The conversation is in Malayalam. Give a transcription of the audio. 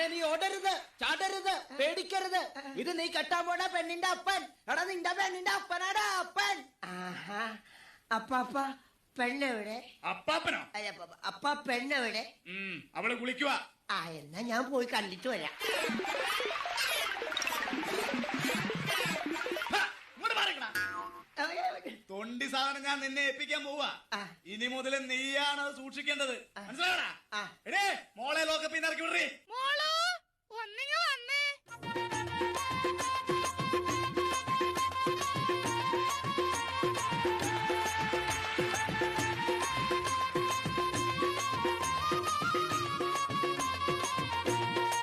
മോനെ നീ ഓടരുത്, ചാടരുത്, പേടിക്കരുത്. ഇത് നീ കെട്ടാൻ പോണ പെണ്ണിന്റെ അപ്പൻ. എടാ നിന്റെ പെണ്ണിന്റെ അപ്പനാടാ അപ്പൻ. അപ്പാപ്പ പെണ്ണെവിടെ? അപ്പാപ്പനോ? അപ്പ പെണ്ണെവിടെ? അവള് കുളിക്കുക. എന്നാ ഞാൻ പോയി കണ്ടിട്ട് വരാം. തൊണ്ടി സാധനം ഞാൻ നിന്നെ ഏൽപ്പിക്കാൻ പോവാ. ഇനി മുതൽ നീയാണ് അത് സൂക്ഷിക്കേണ്ടത്. മനസ്സിലാവണ? എടേ മോളെ ലോക്കപ്പിന്ന് ഇറക്കി വിടറി.